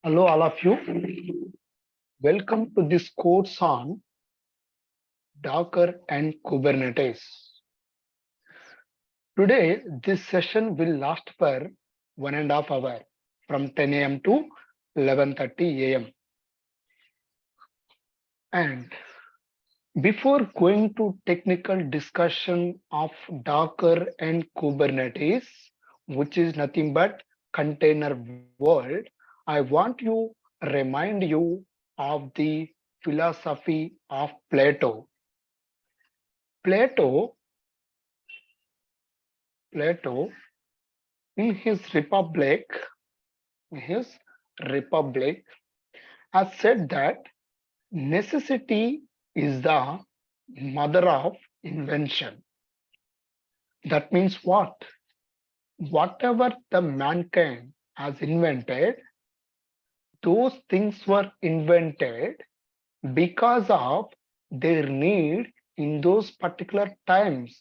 Hello, all of you. Welcome to this course on Docker and Kubernetes. Today, this session will last for 1.5 hours from 10 a.m. to 11:30 a.m. And before going to technical discussion of Docker and Kubernetes, which is nothing but container world, I want you remind you of the philosophy of Plato. Plato, Plato in his Republic has said that necessity is the mother of invention. That means what? Whatever the mankind has invented, those things were invented because of their need in those particular times.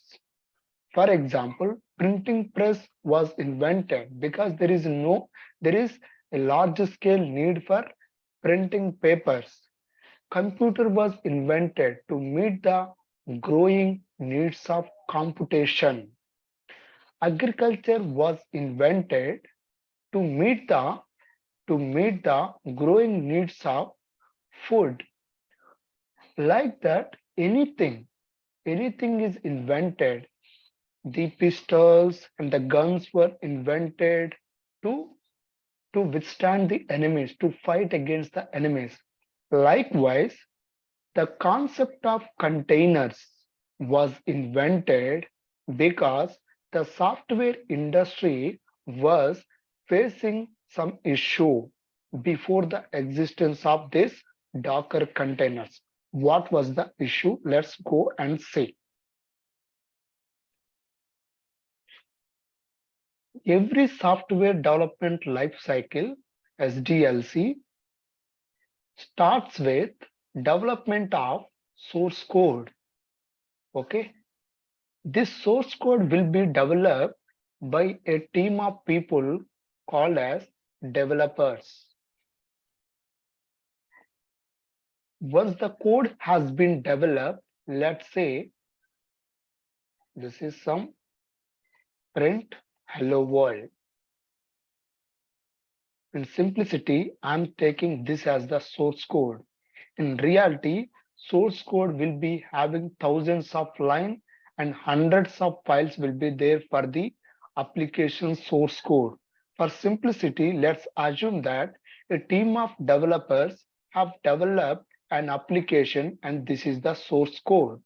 For example, printing press was invented because there is a large scale need for printing papers. Computer was invented to meet the growing needs of computation. Agriculture was invented to meet the growing needs of food. Like that, anything is invented. The pistols and the guns were invented to withstand the enemies, to fight against the enemies. Likewise, the concept of containers was invented because the software industry was facing some issue before the existence of this Docker containers. What was the issue? Let's go and see. Every software development lifecycle, SDLC, starts with development of source code. Okay, this source code will be developed by a team of people called as developers. Once the code has been developed, let's say this is some print hello world. In simplicity, I'm taking this as the source code. In reality, source code will be having thousands of lines and hundreds of files will be there for the application source code. For simplicity, let's assume that a team of developers have developed an application and this is the source code.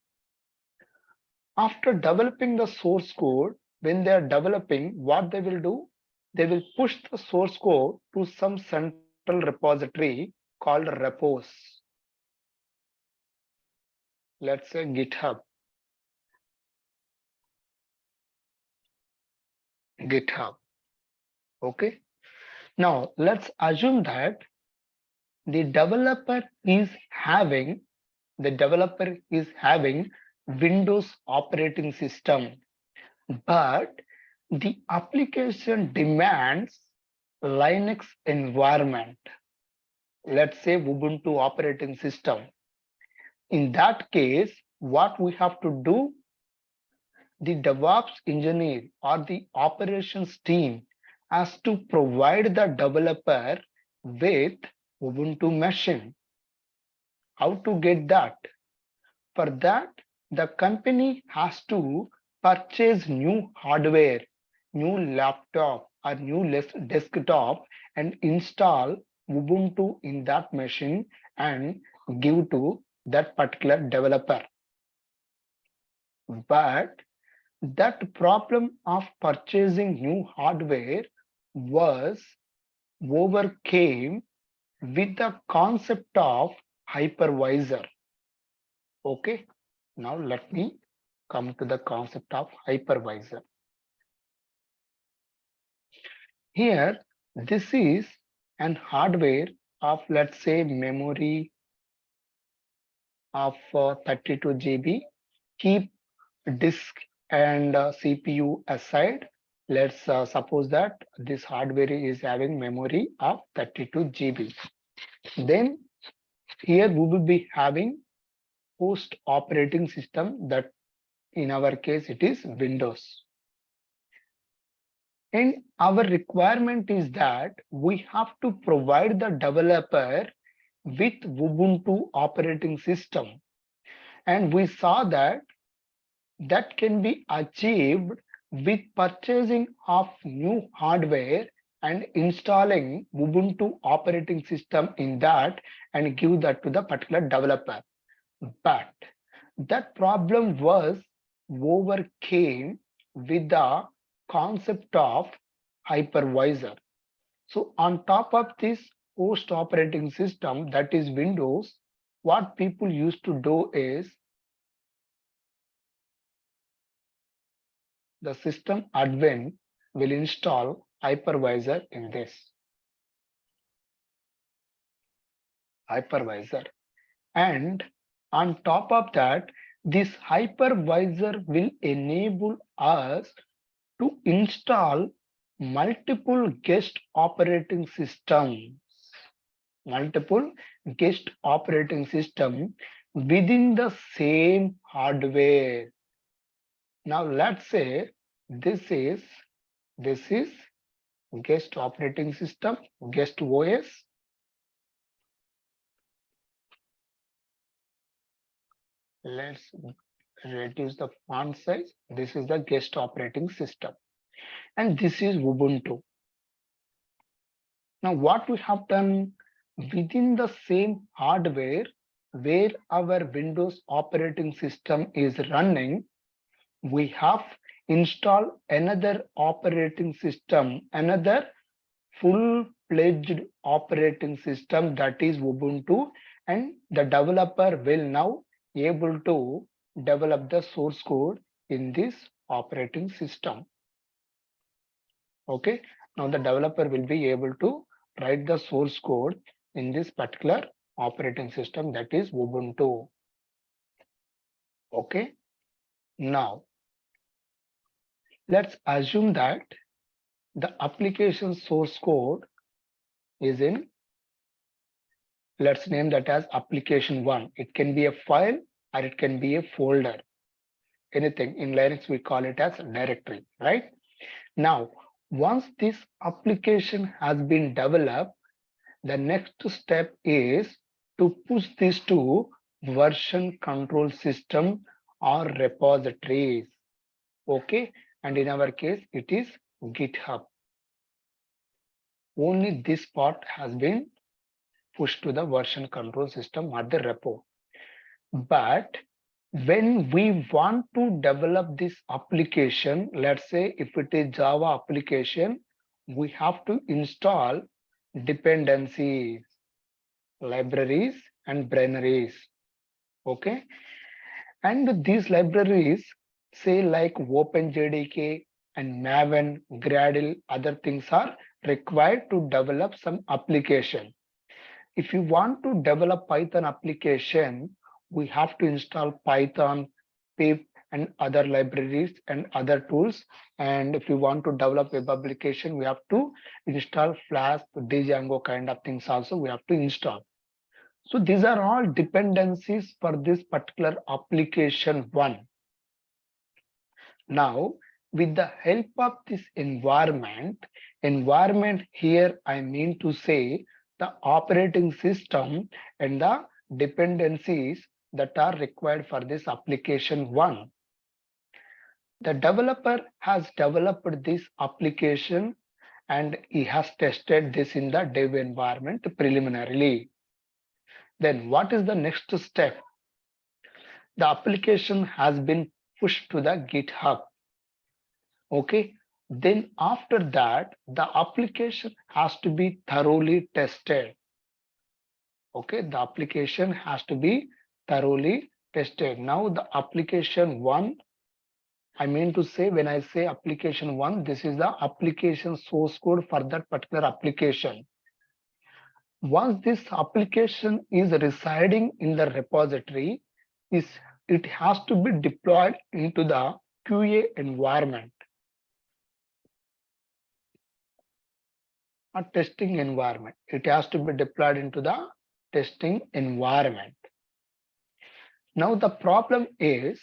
After developing the source code, when they are developing, what they will do? They will push the source code to some central repository called repos. Let's say GitHub. Okay. Now let's assume that the developer is having Windows operating system, but the application demands Linux environment. Let's say Ubuntu operating system. In that case, what we have to do? The DevOps engineer or the operations team has to provide the developer with Ubuntu machine. How to get that? For that, the company has to purchase new hardware, new laptop or new desktop and install Ubuntu in that machine and give to that particular developer. But that problem of purchasing new hardware was overcame with the concept of hypervisor. Okay, now let me come to the concept of hypervisor. Here, this is an hardware of, let's say, memory of 32 GB. Keep disk and CPU aside. Let's suppose that this hardware is having memory of 32 GB. Then here we will be having host operating system, that in our case it is Windows. And our requirement is that we have to provide the developer with Ubuntu operating system. And we saw that that can be achieved with purchasing of new hardware and installing Ubuntu operating system in that and give that to the particular developer. But that problem was overcame with the concept of hypervisor. So on top of this host operating system, that is Windows, what people used to do is the system admin will install hypervisor in this hypervisor, and on top of that, this hypervisor will enable us to install multiple guest operating systems within the same hardware. Now let's say this is guest operating system, guest OS. Let's reduce the font size. This is the guest operating system, and this is Ubuntu. Now what we have done, within the same hardware where our Windows operating system is running, we have installed another operating system, another full-fledged operating system, that is Ubuntu, and the developer will now able to develop the source code in this operating system. Okay, now the developer will be able to write the source code in this particular operating system, that is Ubuntu. Okay, now let's assume that the application source code is in, let's name that as application 1. It can be a file or it can be a folder, anything. In Linux we call it as directory, right? Now once this application has been developed, the next step is to push this to version control system or repositories. Okay, and in our case it is GitHub. Only this part has been pushed to the version control system or the repo. But when we want to develop this application, let's say if it is Java application, we have to install dependencies, libraries and binaries. Okay, and these libraries, say like OpenJDK and Maven, Gradle, other things are required to develop some application. If you want to develop Python application, we have to install Python, pip, and other libraries and other tools. And if you want to develop web application, we have to install Flask, Django kind of things also we have to install. So these are all dependencies for this particular application 1. Now, with the help of this environment here, I mean to say the operating system and the dependencies that are required for this application 1. The developer has developed this application and he has tested this in the dev environment preliminarily. Then what is the next step? The application has been pushed to the GitHub. Okay, then after that, the application has to be thoroughly tested. Okay, the application has to be thoroughly tested. Now the application 1, I mean to say, when I say application 1, this is the application source code for that particular application. Once this application is residing in the repository, it has to be deployed into the QA environment. a testing environment. It has to be deployed into the testing environment. Now the problem is,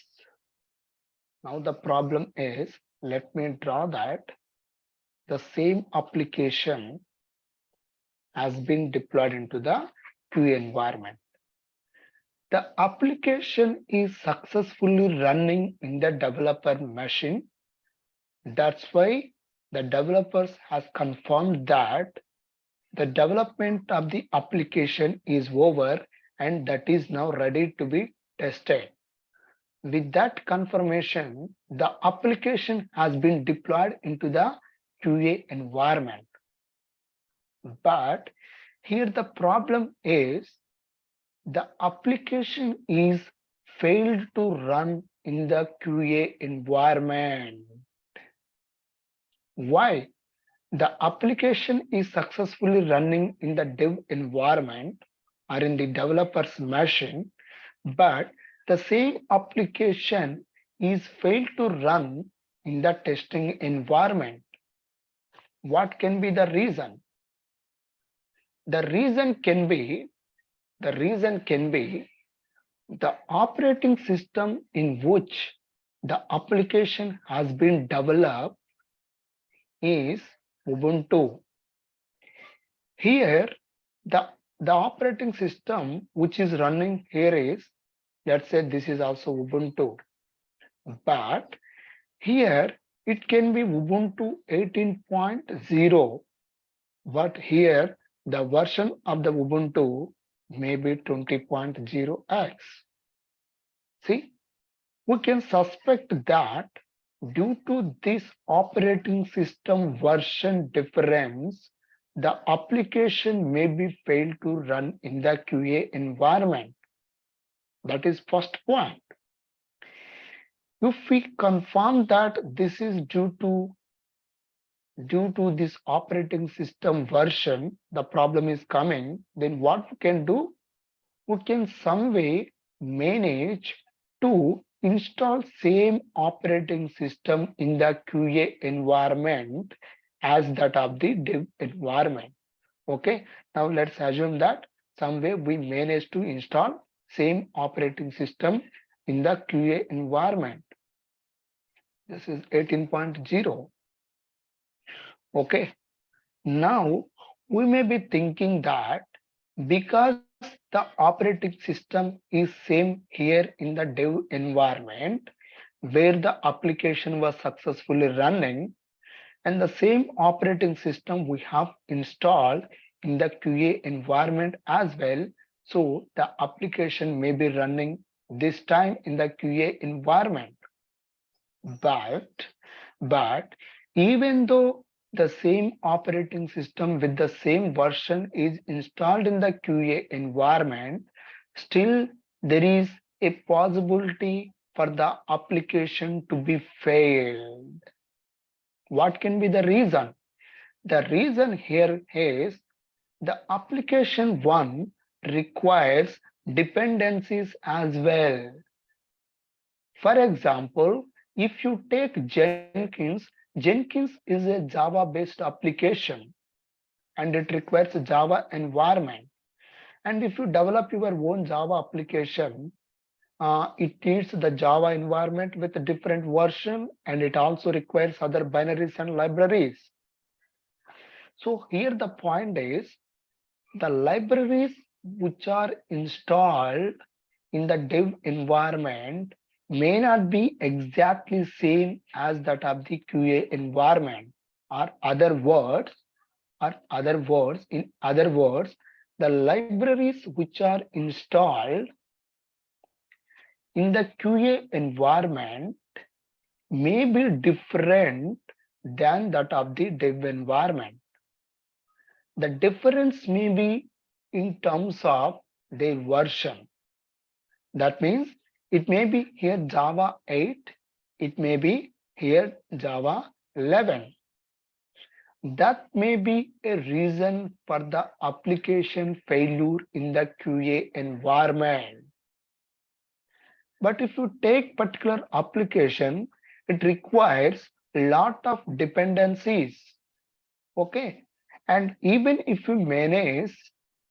let me draw that the same application has been deployed into the QA environment. The application is successfully running in the developer machine. That's why the developers has confirmed that the development of the application is over and that is now ready to be tested. With that confirmation, the application has been deployed into the QA environment. But here the problem is the application is failed to run in the QA environment. Why? The application is successfully running in the dev environment or in the developer's machine, but the same application is failed to run in the testing environment. What can be the reason? The reason can be the operating system in which the application has been developed is Ubuntu. Here, the operating system which is running here is, let's say this is also Ubuntu, but here it can be Ubuntu 18.0, but here the version of the Ubuntu may be 20.0x. See, we can suspect that due to this operating system version difference, the application may be failed to run in the QA environment. That is first point. If we confirm that this is due to this operating system version, the problem is coming, then what we can do? We can some way manage to install same operating system in the QA environment as that of the dev environment. Okay, now let's assume that some way we manage to install same operating system in the QA environment. This is 18.0. Okay, now we may be thinking that because the operating system is same here in the dev environment where the application was successfully running, and the same operating system we have installed in the QA environment as well, so the application may be running this time in the QA environment. But even though the same operating system with the same version is installed in the QA environment, still there is a possibility for the application to be failed. What can be the reason? The reason here is the application one requires dependencies as well. For example, if you take Jenkins, Jenkins is a Java-based application and it requires a Java environment. And if you develop your own Java application, it needs the Java environment with a different version, and it also requires other binaries and libraries. So here the point is the libraries which are installed in the dev environment may not be exactly same as that of the QA environment, or other words, in other words, the libraries which are installed in the QA environment may be different than that of the dev environment. The difference may be in terms of their version. That means it may be here Java 8, it may be here Java 11. That may be a reason for the application failure in the QA environment. But if you take particular application, it requires a lot of dependencies. Okay, And even if you manage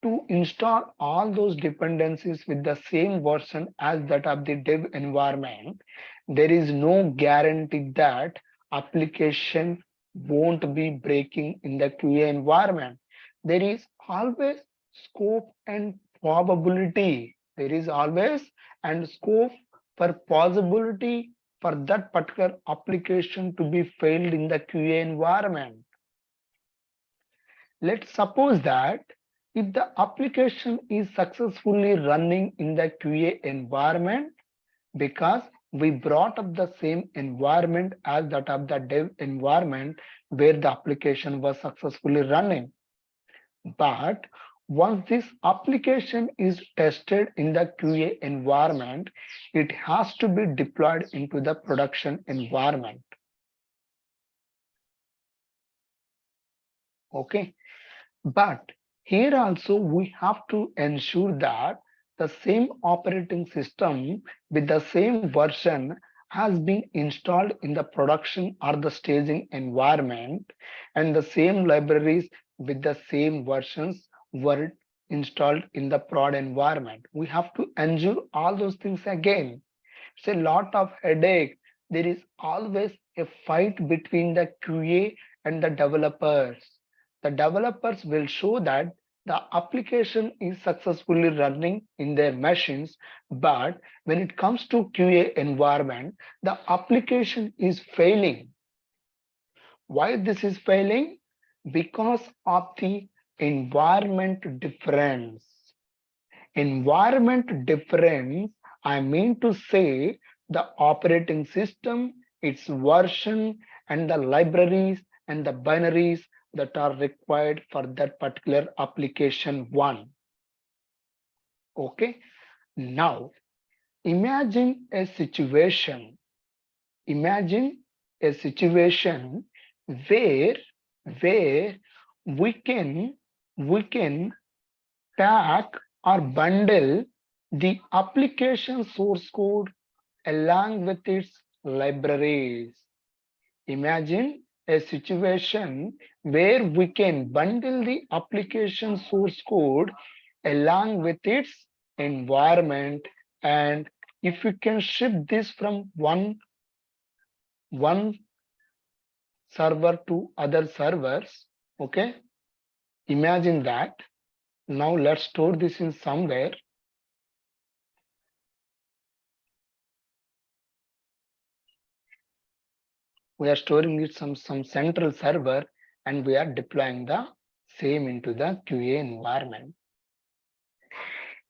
to install all those dependencies with the same version as that of the dev environment, there is no guarantee that application won't be breaking in the QA environment. There is always scope and probability. There is always and scope for possibility for that particular application to be failed in the QA environment. Let's suppose that if the application is successfully running in the QA environment because we brought up the same environment as that of the dev environment where the application was successfully running. But once this application is tested in the QA environment, it has to be deployed into the production environment. Okay. But here also we have to ensure that the same operating system with the same version has been installed in the production or the staging environment, and the same libraries with the same versions were installed in the prod environment. We have to ensure all those things again. It's a lot of headache. There is always a fight between the QA and the developers. The developers will show that the application is successfully running in their machines, but when it comes to QA environment, the application is failing. Why this is failing? Because of the environment difference. Environment difference, I mean to say the operating system, its version, and the libraries and the binaries that are required for that particular application one. Okay. Now, imagine a situation. Imagine a situation where we can pack or bundle the application source code along with its libraries. Imagine a situation where we can bundle the application source code along with its environment, and if you can ship this from one server to other servers. Okay, imagine that. Now let's store this in somewhere. We are storing it some central server, and we are deploying the same into the QA environment.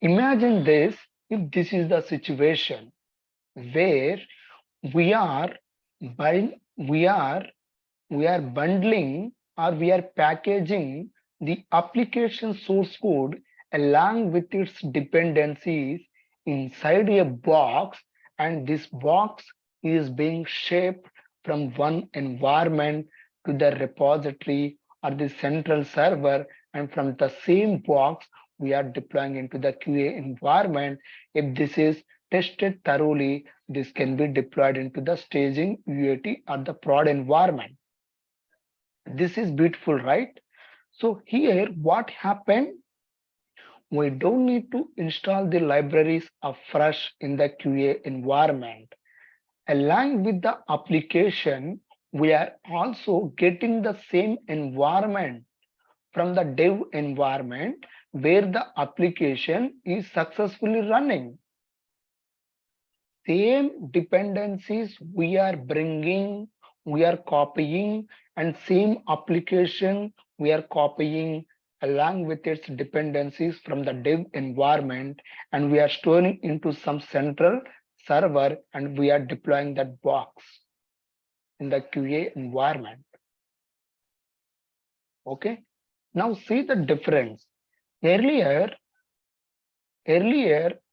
Imagine this if this is the situation where we are bundling or we are packaging the application source code along with its dependencies inside a box, and this box is being shaped from one environment to the repository or the central server, and from the same box we are deploying into the QA environment. If this is tested thoroughly, this can be deployed into the staging, UAT, or the prod environment. This is beautiful, right? So here what happened? We don't need to install the libraries afresh in the QA environment. Along with the application, we are also getting the same environment from the dev environment where the application is successfully running. Same dependencies we are bringing, we are copying, and same application we are copying along with its dependencies from the dev environment, and we are storing into some central server, and we are deploying that box in the QA environment. Okay. Now see the difference. Earlier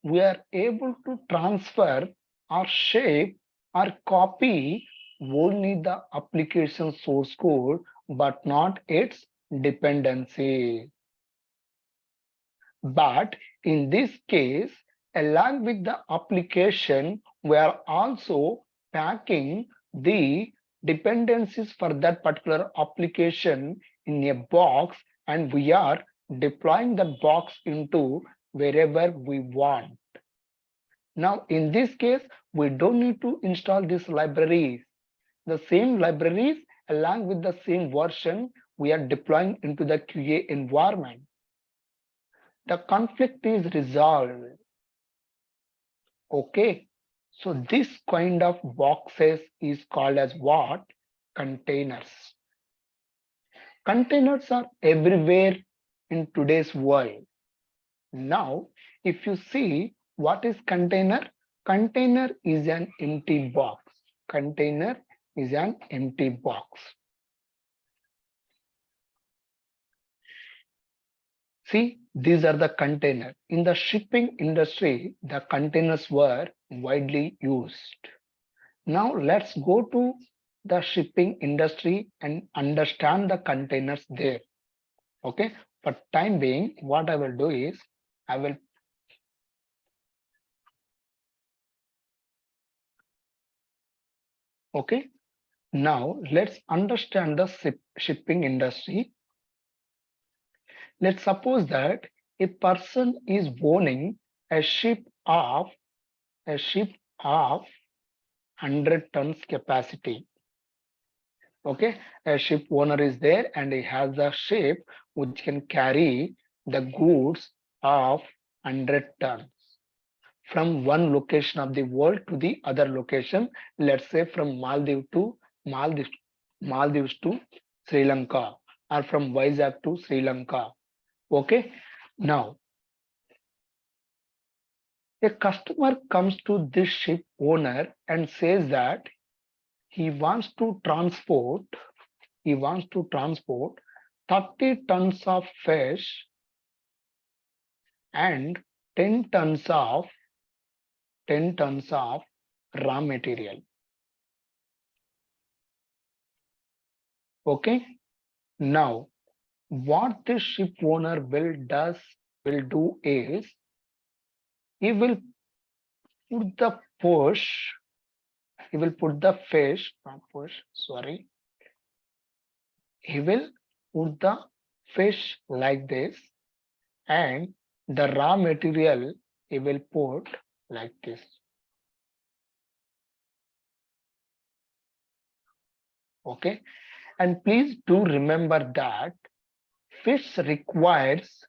we are able to transfer or shape or copy only the application source code, but not its dependency. But in this case, along with the application, we are also packing the dependencies for that particular application in a box and we are deploying that box into wherever we want. Now, in this case, we don't need to install these libraries. The same libraries along with the same version we are deploying into the QA environment. The conflict is resolved. Okay. So this kind of boxes is called as what? Containers. Containers are everywhere in today's world. Now, if you see what is container, container is an empty box. Container is an empty box. See, these are the containers. In the shipping industry, the containers were widely used. Now let's go to the shipping industry and understand the containers there. Okay, for time being, what I will do is I will okay. Now let's understand the shipping industry. Let's suppose that a person is owning a ship of 100 tons capacity. Okay, a ship owner is there and he has a ship which can carry the goods of 100 tons from one location of the world to the other location. Let's say from Maldives to Sri Lanka, or from Vizag to Sri Lanka. Okay, now a customer comes to this ship owner and says that he wants to transport 30 tons of fish and 10 tons of raw material. Okay, now what this ship owner will do is he will put the fish, he will put the fish like this, and the raw material he will put like this. Okay, and please do remember that fish requires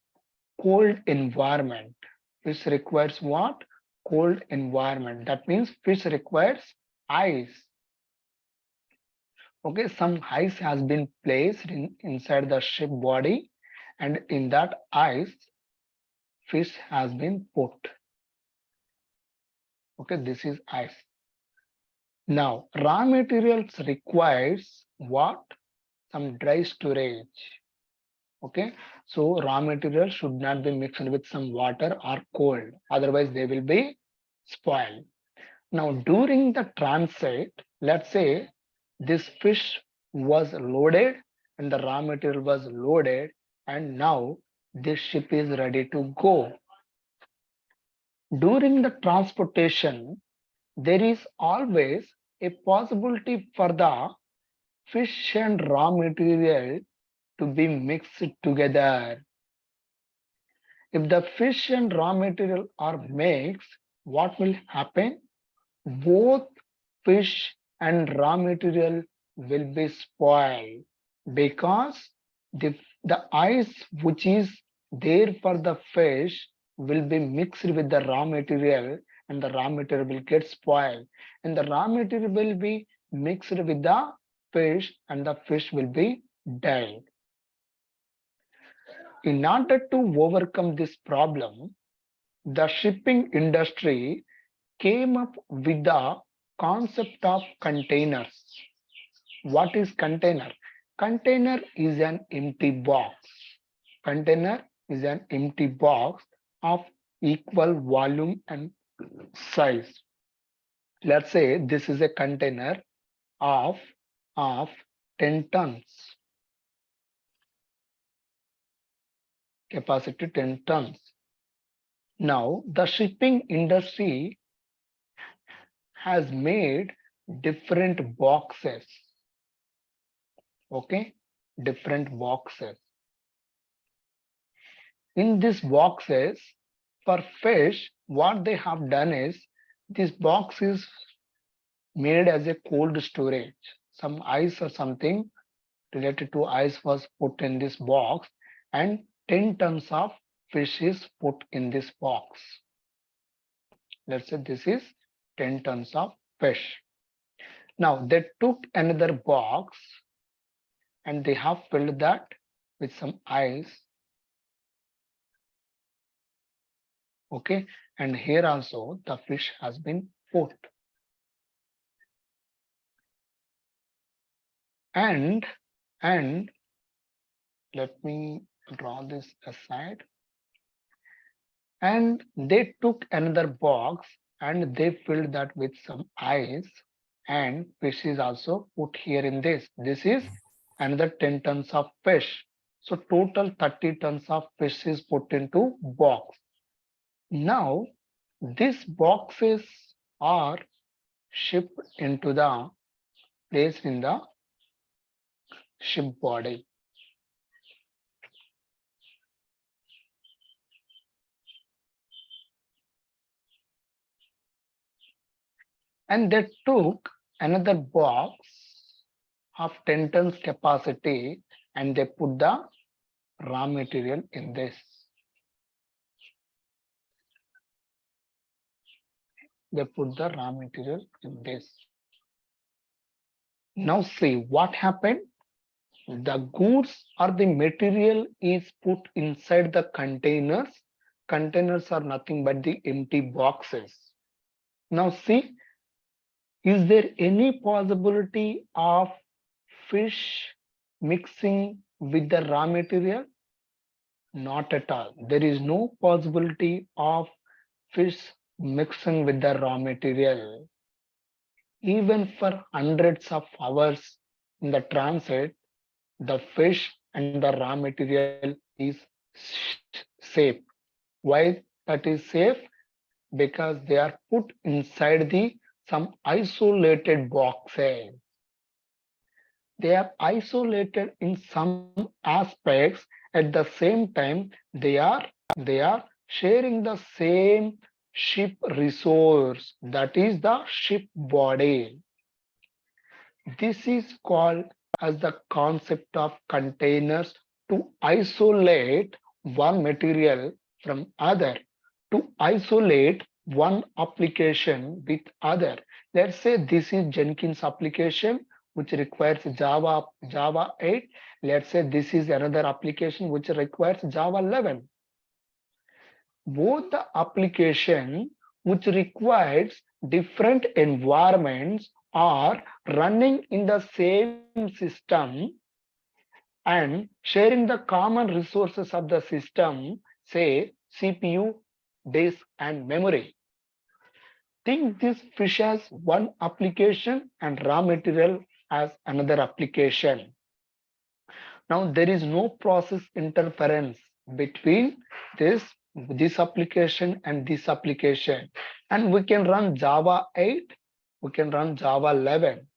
cold environment. Fish requires what? Cold environment. That means fish requires ice. Okay, some ice has been placed inside the ship body, and in that ice fish has been put. Okay, this is ice. Now raw materials requires what? Some dry storage. Okay, so raw materials should not be mixed with some water or cold, otherwise they will be spoiled. Now during the transit, let's say this fish was loaded and the raw material was loaded, and now this ship is ready to go. During the transportation, there is always a possibility for the fish and raw material to be mixed together. If the fish and raw material are mixed, what will happen? Both fish and raw material will be spoiled, because the ice which is there for the fish will be mixed with the raw material, and the raw material will get spoiled, and the raw material will be mixed with the fish and the fish will be died. In order to overcome this problem, the shipping industry came up with the concept of containers. What is container? Container is an empty box. Container is an empty box of equal volume and size. Let's say this is a container of 10 tons. Capacity 10 tons. Now the shipping industry has made different boxes. Okay, different boxes. In these boxes, for fish, what they have done is this box is made as a cold storage. Some ice or something related to ice was put in this box, and 10 tons of fish is put in this box. Let's say this is 10 tons of fish. Now they took another box and they have filled that with some ice. Okay, and here also the fish has been put. And let me draw this aside. And they took another box and they filled that with some ice, and fish is also put here in this. This is another 10 tons of fish. So total 30 tons of fish is put into box. Now these boxes are shipped into the placed in the ship body. And they took another box of 10 tons capacity and they put the raw material in this. They put the raw material in this. Now see what happened. The goods or the material is put inside the containers. Containers are nothing but the empty boxes. Now see, is there any possibility of fish mixing with the raw material? Not at all. There is no possibility of fish mixing with the raw material. Even for hundreds of hours in the transit, the fish and the raw material is safe. Why that is safe? Because they are put inside the some isolated boxes. They are isolated in some aspects. At the same time, they are sharing the same ship resource, that is the ship body. This is called as the concept of containers, to isolate one material from other, to isolate one application with other. Let's say this is Jenkins application which requires Java 8. Let's say this is another application which requires Java 11. Both the application which requires different environments are running in the same system and sharing the common resources of the system, say CPU, disk, and memory. Think this fish as one application and raw material as another application. Now there is no process interference between this application and this application, and we can run Java 8, we can run Java 11,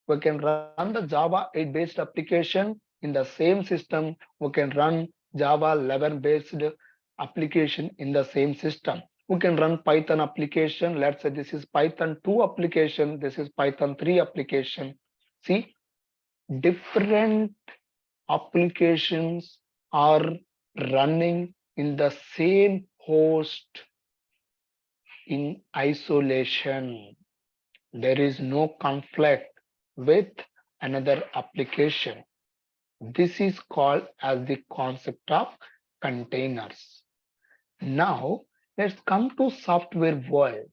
we can run the Java 8 based application in the same system, we can run Java 11 based application in the same system. We can run Python application. Let's say this is Python 2 application, this is Python 3 application. See, different applications are running in the same host in isolation. There is no conflict with another application. This is called as the concept of containers. Now let's come to software world.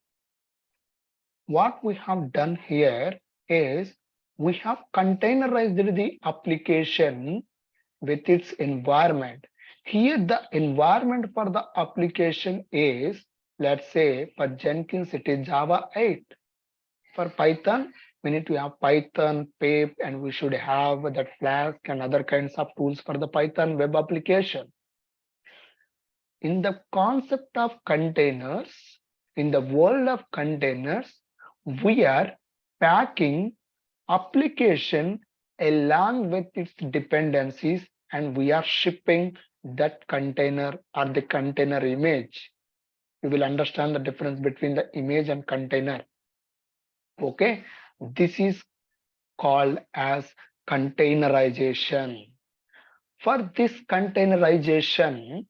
What we have done here is we have containerized the application with its environment. Here the environment for the application is, let's say for Jenkins it is Java 8. For Python we need to have Python, pip, and we should have that Flask and other kinds of tools for the Python web application. In the concept of containers, in the world of containers, we are packing application along with its dependencies, and we are shipping that container or the container image. You will understand the difference between the image and container. Okay, this is called as containerization. For this containerization,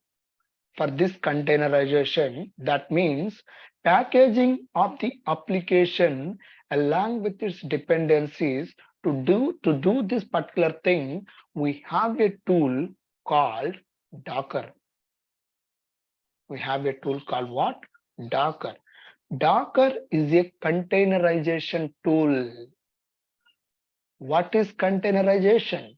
that means packaging of the application along with its dependencies. To do this particular thing, we have a tool called Docker. We have a tool called what? Docker. Docker is a containerization tool. What is containerization?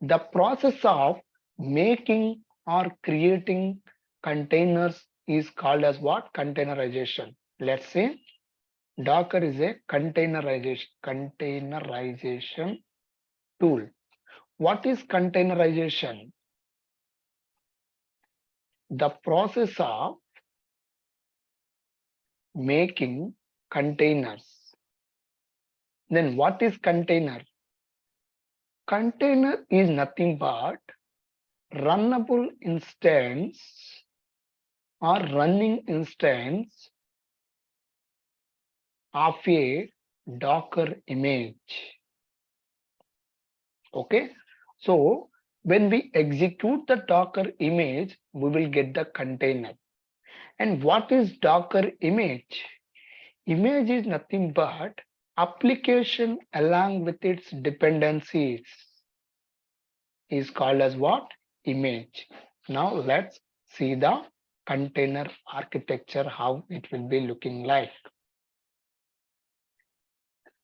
The process of making or creating containers is called as what? Containerization. Let's say Docker is a containerization tool. What is containerization? The process of making containers. Then what is container? Container is nothing but runnable instance or running instance of a Docker image. Okay, so when we execute the Docker image, we will get the container. And what is Docker image? Image is nothing but application along with its dependencies is called as what? Image. Now let's see the container architecture, how it will be looking like.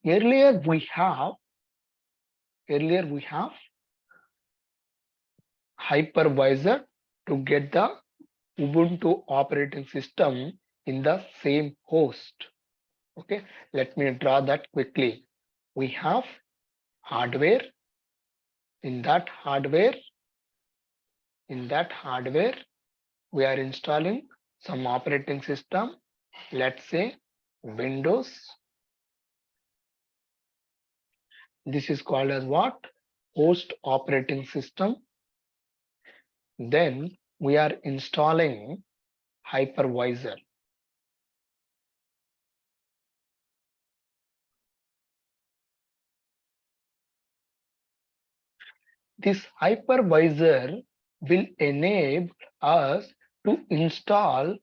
Earlier we have hypervisor to get the Ubuntu operating system in the same host. Okay, let me draw that quickly. We have hardware. In that hardware, we are installing some operating system. Let's say Windows. This is called as what? Host operating system. Then we are installing hypervisor. This hypervisor will enable us to install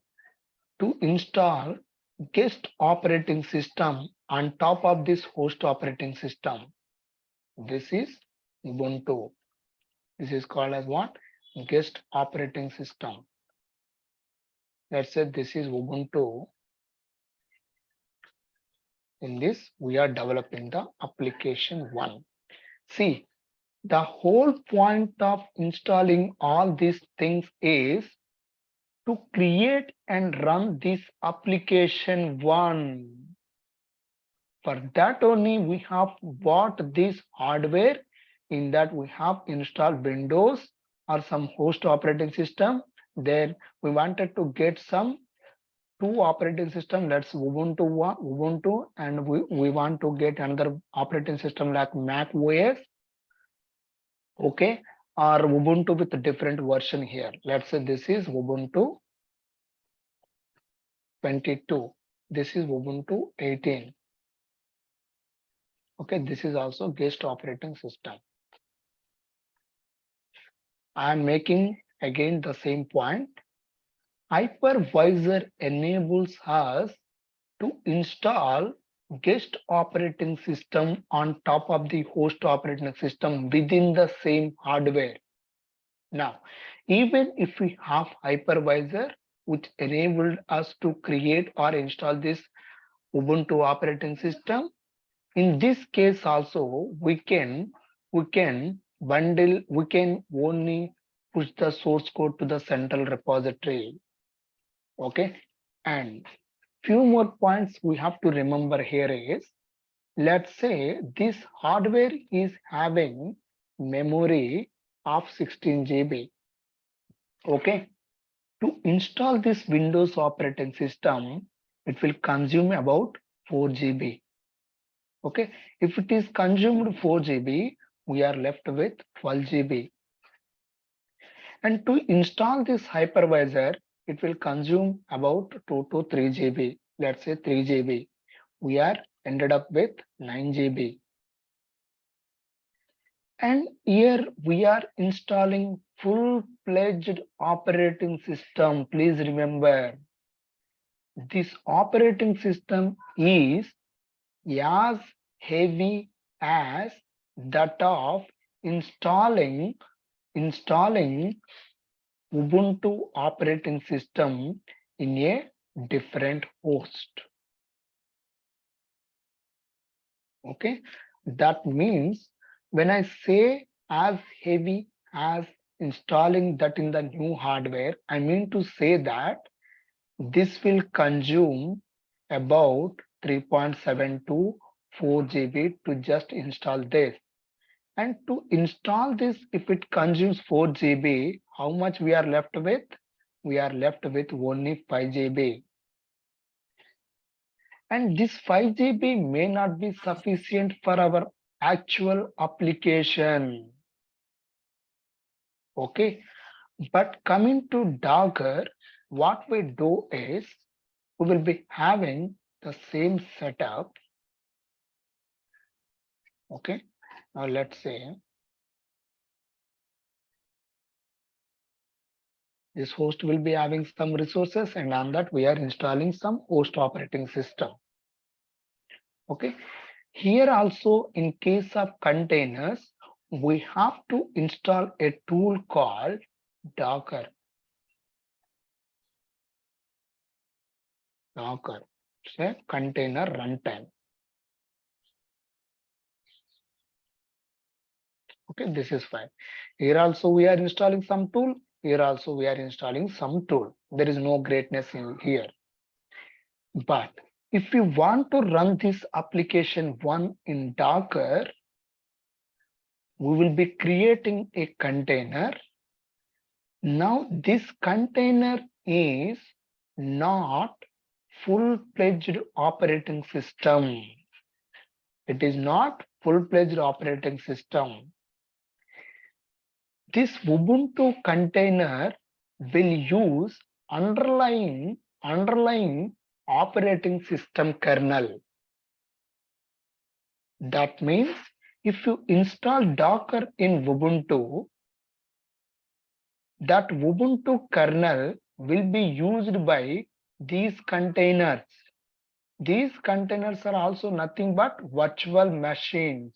guest operating system on top of this host operating system. This is Ubuntu. This is called as what? Guest operating system. Let's say this is Ubuntu. In this, we are developing the application 1. See, the whole point of installing all these things is to create and run this application 1. For that only we have bought this hardware. In that we have installed Windows or some host operating system. Then we wanted to get some 2 operating system. That's Ubuntu, and we want to get another operating system like Mac OS. Okay, or Ubuntu with a different version here. Let's say this is Ubuntu 22. This is Ubuntu 18. Okay, this is also guest operating system. I am making again the same point. Hypervisor enables us to install guest operating system on top of the host operating system within the same hardware. Now, even if we have hypervisor which enabled us to create or install this Ubuntu operating system, in this case also we can bundle, we can only push the source code to the central repository. Okay, and few more points we have to remember here is, let's say this hardware is having memory of 16 GB. Okay, to install this Windows operating system, it will consume about 4 GB. Okay, if it is consumed 4 GB, we are left with 12 GB. And to install this hypervisor, it will consume about 2 to 3 GB. Let's say 3 GB. We are ended up with 9 GB. And here we are installing full-fledged operating system. Please remember, this operating system is as heavy as that of installing Ubuntu operating system in a different host. Okay, that means when I say as heavy as installing that in the new hardware, I mean to say that this will consume about 3.7 to 4 GB to just install this. And to install this, if it consumes 4 GB, how much we are left with? We are left with only 5 GB. And this 5 GB may not be sufficient for our actual application. Okay, but coming to Docker, what we do is we will be having the same setup. Okay, now let's say this host will be having some resources, and on that we are installing some host operating system. Okay, here also in case of containers, we have to install a tool called Docker. Docker, it's a container runtime. Okay, this is fine. Here also we are installing some tool. Here also we are installing some tool. There is no greatness in here. But if you want to run this application one in Docker, we will be creating a container. Now this container is not full-fledged operating system. It is not full-fledged operating system. This Ubuntu container will use underlying operating system kernel. That means if you install Docker in Ubuntu, that Ubuntu kernel will be used by these containers. These containers are also nothing but virtual machines.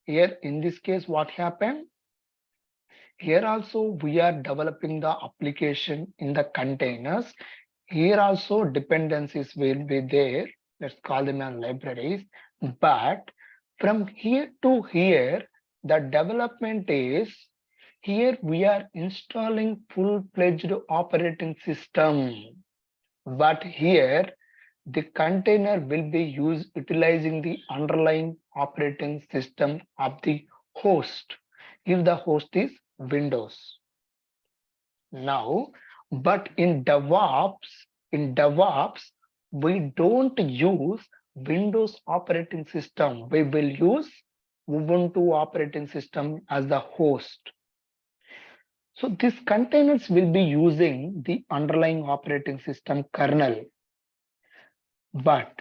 Here in this case, what happened? Here also we are developing the application in the containers. Here also dependencies will be there. Let's call them as libraries. But from here to here, the development is here we are installing full-fledged operating system. But here the container will be utilizing the underlying operating system of the host if the host is Windows. Now, but in DevOps, we don't use Windows operating system. We will use Ubuntu operating system as the host. So these containers will be using the underlying operating system kernel. But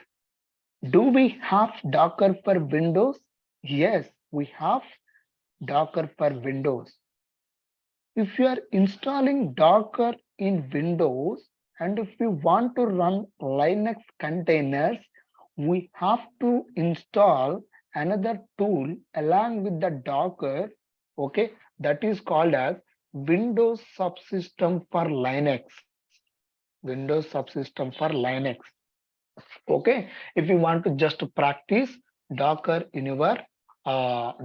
do we have Docker for Windows? Yes, we have Docker for Windows. If you are installing Docker in Windows and if you want to run Linux containers, we have to install another tool along with the Docker, okay, that is called as Windows Subsystem for Linux. Windows Subsystem for Linux. Okay, if you want to just practice Docker in your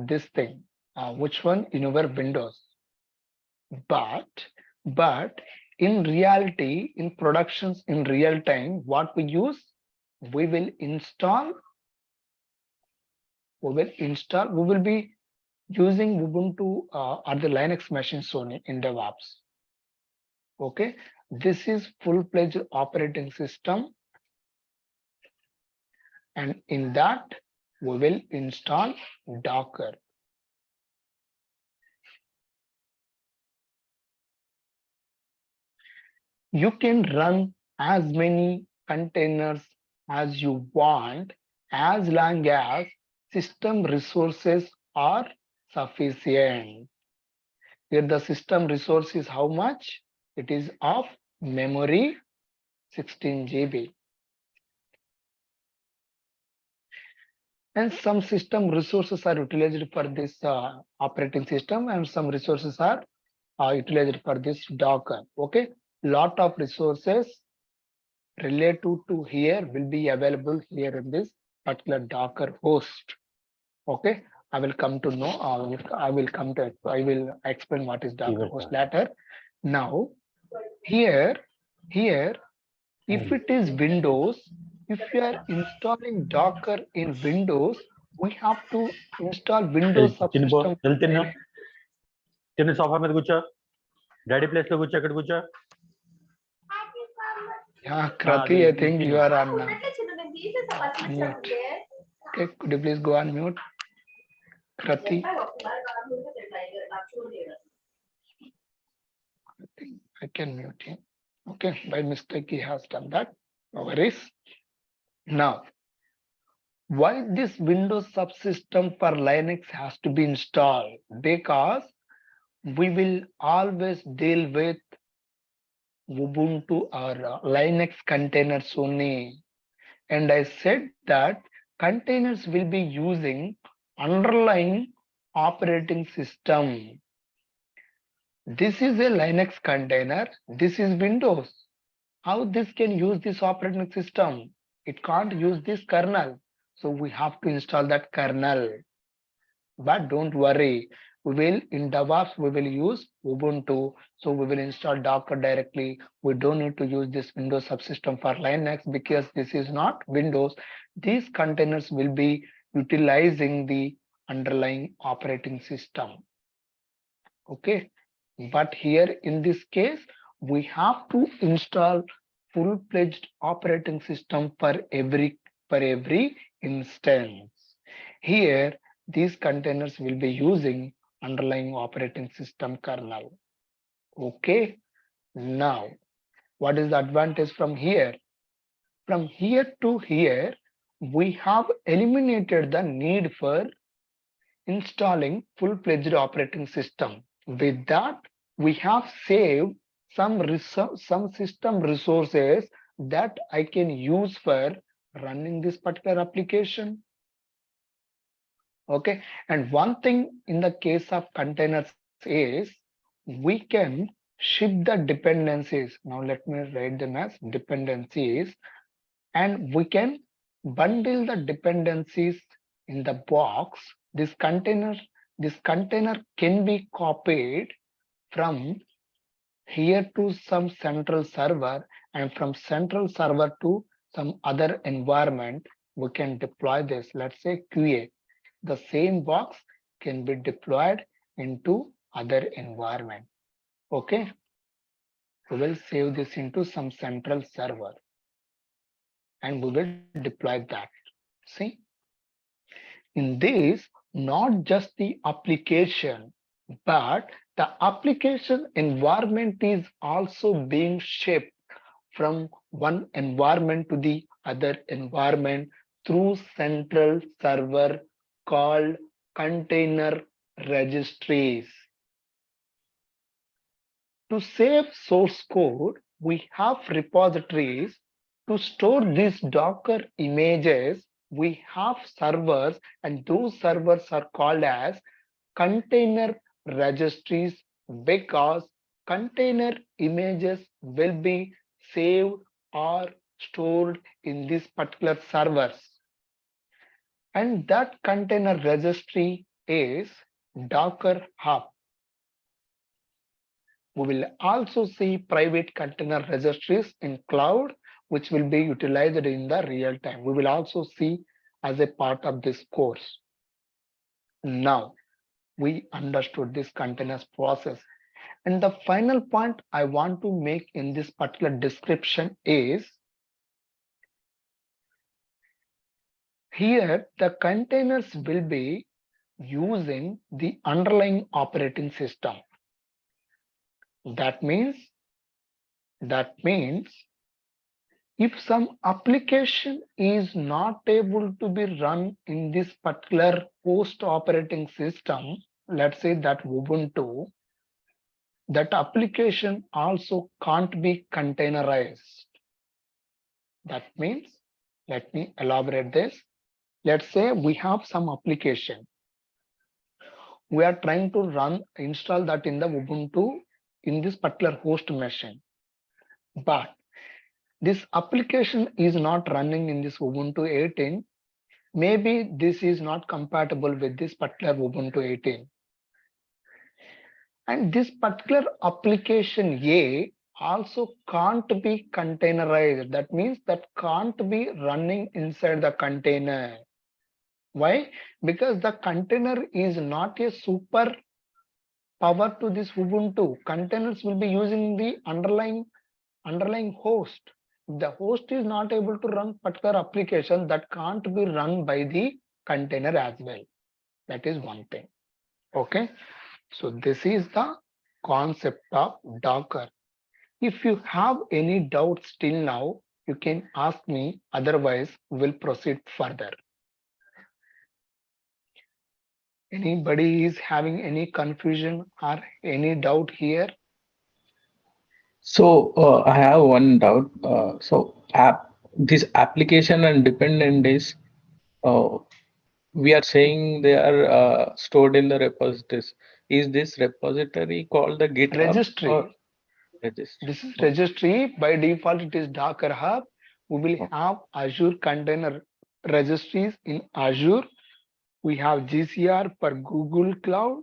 this thing, which one in your Windows. But in reality, in productions in real time, what we use, we will be using Ubuntu or the Linux machines only in DevOps. Okay, this is full-fledged operating system, and in that we will install Docker. You can run as many containers as you want as long as system resources are sufficient. Here the system resource is how much? It is of memory 16 GB. And some system resources are utilized for this operating system and some resources are utilized for this Docker. Okay, lot of resources related to here will be available here in this particular Docker host. Okay, I will come to know. I will explain what is Docker host later. Now, here, if it is Windows, if you are installing Docker in Windows, we have to install Windows subsystem. చిన్న sofa మీద కూర్చో daddy place లో కూర్చో అక్కడ కూర్చో Yeah, Krati, I think you are on mute. Okay, could you please go on mute? Krati. I think I can mute him. Okay, by mistake he has done that. No worries. Now, why this Windows subsystem for Linux has to be installed? Because we will always deal with Ubuntu or Linux containers only. And I said that containers will be using underlying operating system. This is a Linux container. This is Windows. How this can use this operating system? It can't use this kernel. So we have to install that kernel. But don't worry. We will in DevOps we will use Ubuntu. So we will install Docker directly. We don't need to use this Windows subsystem for Linux because this is not Windows. These containers will be utilizing the underlying operating system. Okay. But here in this case, we have to install full-fledged operating system for every instance. Here, these containers will be using underlying operating system kernel. Okay. Now, what is the advantage from here? From here to here, we have eliminated the need for installing full-fledged operating system. With that, we have saved some system resources that I can use for running this particular application. Okay, and one thing in the case of containers is we can ship the dependencies. Now let me write them as dependencies, and we can bundle the dependencies in the box. This container can be copied from here to some central server, and from central server to some other environment. We can deploy this. Let's say QA. The same box can be deployed into other environment. Okay, we will save this into some central server and we will deploy that. See, in this, not just the application, but the application environment is also being shipped from one environment to the other environment through central server called container registries. To save source code, we have repositories. To store these Docker images, we have servers, and those servers are called as container registries because container images will be saved or stored in these particular servers. And that container registry is Docker Hub. We will also see private container registries in cloud, which will be utilized in the real time. We will also see as a part of this course. Now, we understood this containers process. And the final point I want to make in this particular description is Here, the containers will be using the underlying operating system. That means if some application is not able to be run in this particular host operating system, let's say that Ubuntu, that application also can't be containerized. That means, let me elaborate this. Let's say we have some application. We are trying to install that in the Ubuntu in this particular host machine. But this application is not running in this Ubuntu 18. Maybe this is not compatible with this particular Ubuntu 18. And this particular application A also can't be containerized. That means that can't be running inside the container. Why? Because the container is not a super power to this Ubuntu. Containers will be using the underlying host. If the host is not able to run particular application, that can't be run by the container as well. That is one thing. Okay. So this is the concept of Docker. If you have any doubts till now, you can ask me. Otherwise, we'll proceed further. Anybody is having any confusion or any doubt here? So I have one doubt. This application and dependencies, uh, we are saying they are stored in the repositories. Is this repository called the GitHub or Registry. registry? This is registry. By default, it is Docker Hub. We will have Azure container registries in Azure. We have GCR for Google Cloud.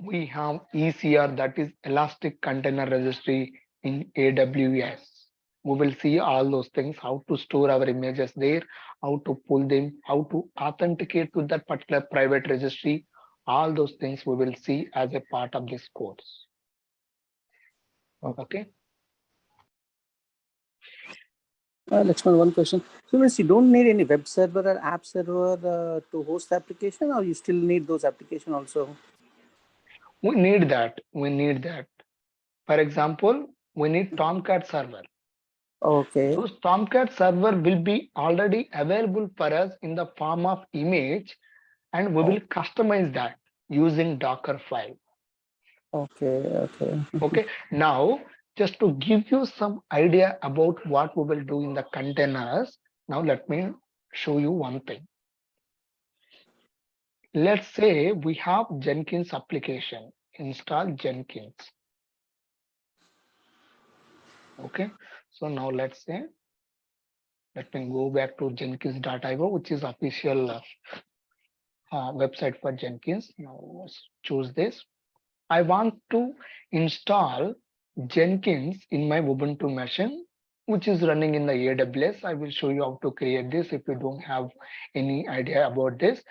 We have ECR, that is Elastic Container Registry in AWS. We will see all those things, how to store our images there, how to pull them, how to authenticate to that particular private registry. All those things we will see as a part of this course. Okay. Laxman, one question. So means you don't need any web server or app server to host the application, or you still need those applications also? We need that. For example, we need Tomcat server. Okay. Those Tomcat server will be already available for us in the form of image, and we will customize that using Docker file. Okay. Okay. Now, just to give you some idea about what we will do in the containers, now let me show you one thing. Let's say we have Jenkins application. Install Jenkins. Okay. So now let me go back to Jenkins.io, which is official website for Jenkins. Now let's choose this. I want to install Jenkins in my Ubuntu machine, which is running in the AWS. I will show you how to create this if you don't have any idea about this.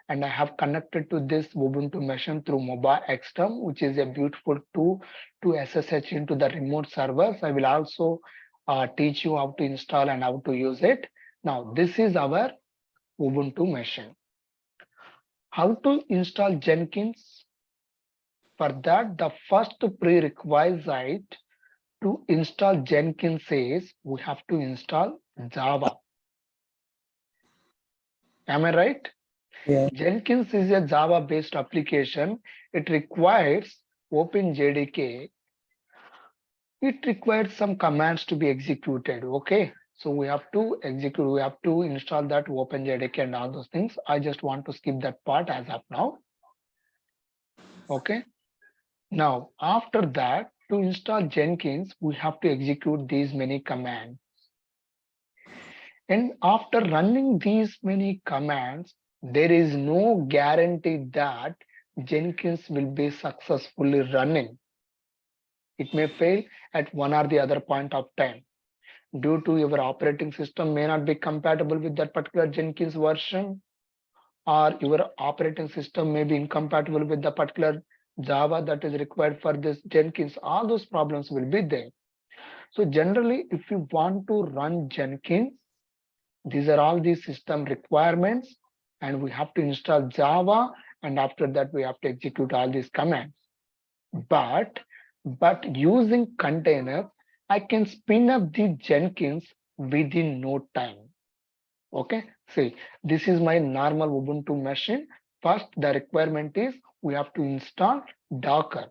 And I have connected to this Ubuntu machine through MobaXterm, which is a beautiful tool to SSH into the remote servers. I will also teach you how to install and how to use it. Now, this is our Ubuntu machine. How to install Jenkins? For that, the first prerequisite to install Jenkins is we have to install Java. Am I right? Yeah. Jenkins is a Java-based application. It requires OpenJDK. It requires some commands to be executed. Okay. So we have to install that OpenJDK and all those things. I just want to skip that part as of now. Okay. Now, after that, to install Jenkins, we have to execute these many commands. And after running these many commands, there is no guarantee that Jenkins will be successfully running. It may fail at one or the other point of time due to your operating system may not be compatible with that particular Jenkins version, or your operating system may be incompatible with the particular Java that is required for this Jenkins. All those problems will be there. So generally, if you want to run Jenkins, These are all the system requirements, and we have to install Java, and after that we have to execute all these commands. But using container, I can spin up the Jenkins within no time. Okay, see, this is my normal Ubuntu machine. First, the requirement is we have to install Docker.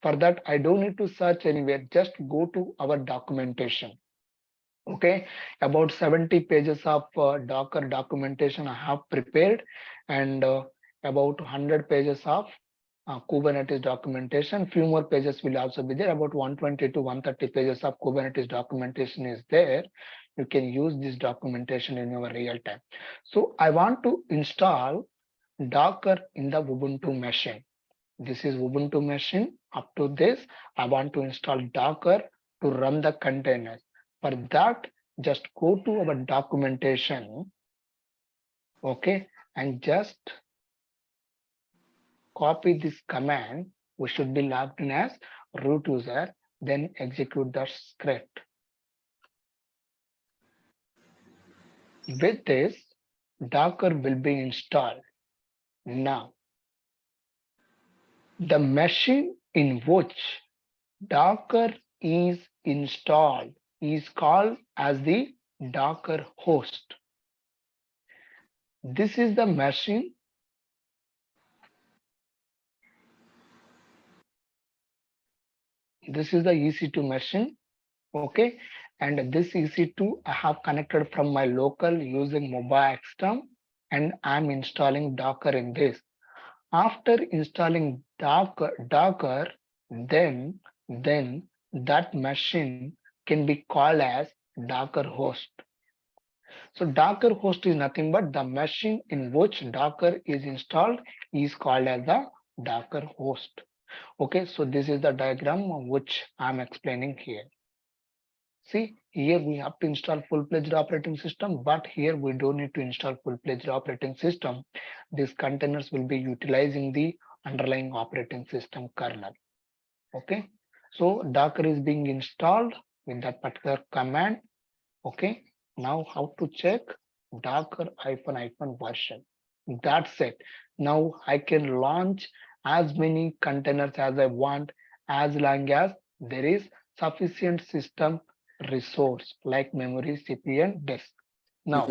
For that, I don't need to search anywhere, just go to our documentation. Okay, about 70 pages of Docker documentation I have prepared, and about 100 pages of Kubernetes documentation. Few more pages will also be there. About 120 to 130 pages of Kubernetes documentation is there. You can use this documentation in your real time. So I want to install Docker in the Ubuntu machine. This is Ubuntu machine. Up to this, I want to install Docker to run the containers. For that, just go to our documentation, okay, and just copy this command. We should be logged in as root user, then execute the script. With this, Docker will be installed. Now, the machine in which Docker is installed is called as the Docker host. This is the machine this is the EC2 machine, okay, and this EC2 I have connected from my local using mobile XTerm, and I'm installing Docker in this. After installing Docker, then that machine can be called as Docker host. So Docker host is nothing but the machine in which Docker is installed is called as the Docker host. Okay, so this is the diagram which I'm explaining here. See, here we have to install full-fledged operating system, but here we don't need to install full-fledged operating system. These containers will be utilizing the underlying operating system kernel. Okay, so Docker is being installed with that particular command. Okay, now how to check Docker -- version. That's it. Now I can launch as many containers as I want, as long as there is sufficient system resource like memory, CPU, and disk. Now,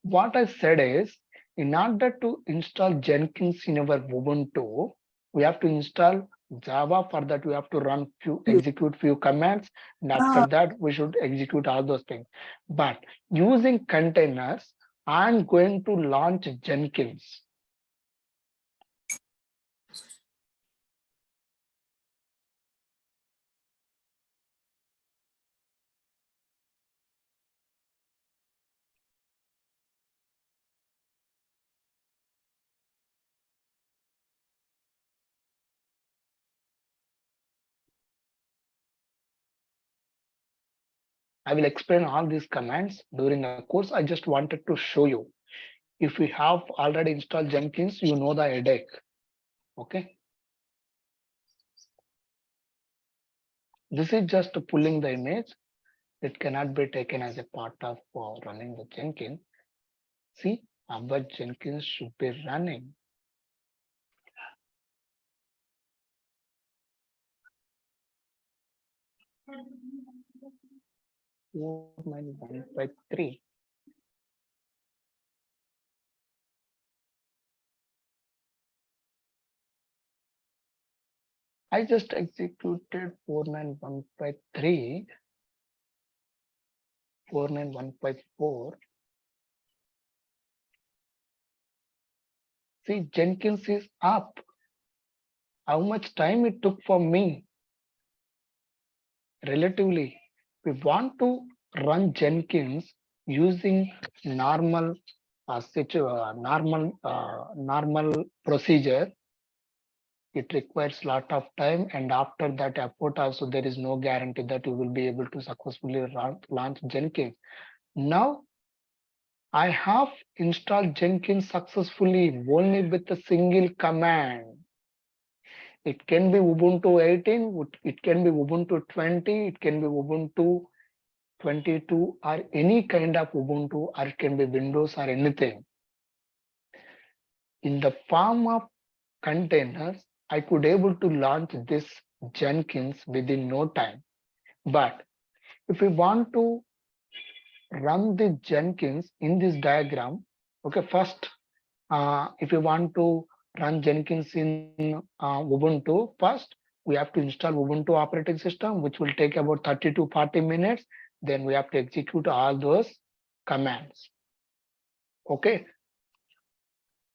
what I said is, in order to install Jenkins in our Ubuntu, we have to install Java. For that, we have to execute few commands, and after that, we should execute all those things. But using containers, I'm going to launch Jenkins. I will explain all these commands during the course. I just wanted to show you. If we have already installed Jenkins, you know the headache. Okay. This is just pulling the image. It cannot be taken as a part of running the Jenkins. See, our Jenkins should be running. -1.3. I just executed 491.3, 491.4. See, Jenkins is up. How much time it took for me? Relatively, we want to run Jenkins using normal procedure. It requires a lot of time, and after that effort also there is no guarantee that you will be able to successfully launch Jenkins. Now I have installed Jenkins successfully only with a single command. It can be Ubuntu 18, it can be Ubuntu 20, it can be Ubuntu 22 or any kind of Ubuntu, or it can be Windows or anything. In the form of containers, I could able to launch this Jenkins within no time. But if we want to run the Jenkins in this diagram, okay, first, if you want to run Jenkins in Ubuntu, first we have to install Ubuntu operating system, which will take about 30 to 40 minutes. Then we have to execute all those commands. Okay.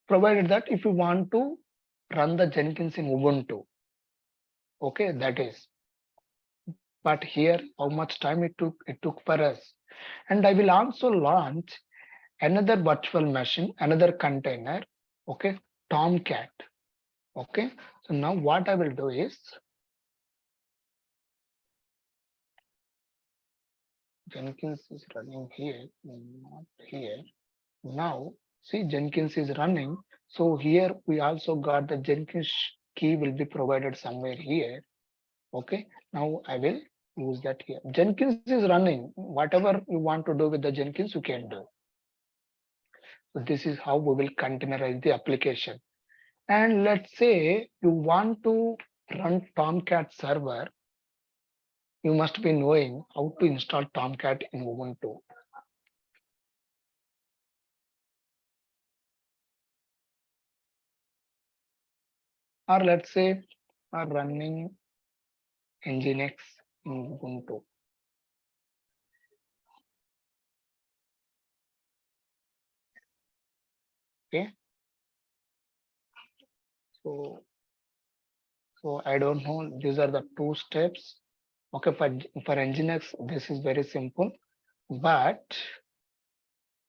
Provided that if you want to run the Jenkins in Ubuntu, okay, that is. But here, how much time it took for us. And I will also launch another virtual machine, another container, okay, Tomcat. Okay, so now what I will do is Jenkins is running here, not here. Now see, Jenkins is running. So here we also got the Jenkins key will be provided somewhere here. Okay, now I will use that here. Jenkins is running. Whatever you want to do with the Jenkins, you can do. So this is how we will containerize the application. And let's say you want to run Tomcat server, you must be knowing how to install Tomcat in Ubuntu. Or let's say are running Nginx in Ubuntu. Okay. So I don't know. These are the two steps. Okay, for Nginx, this is very simple. But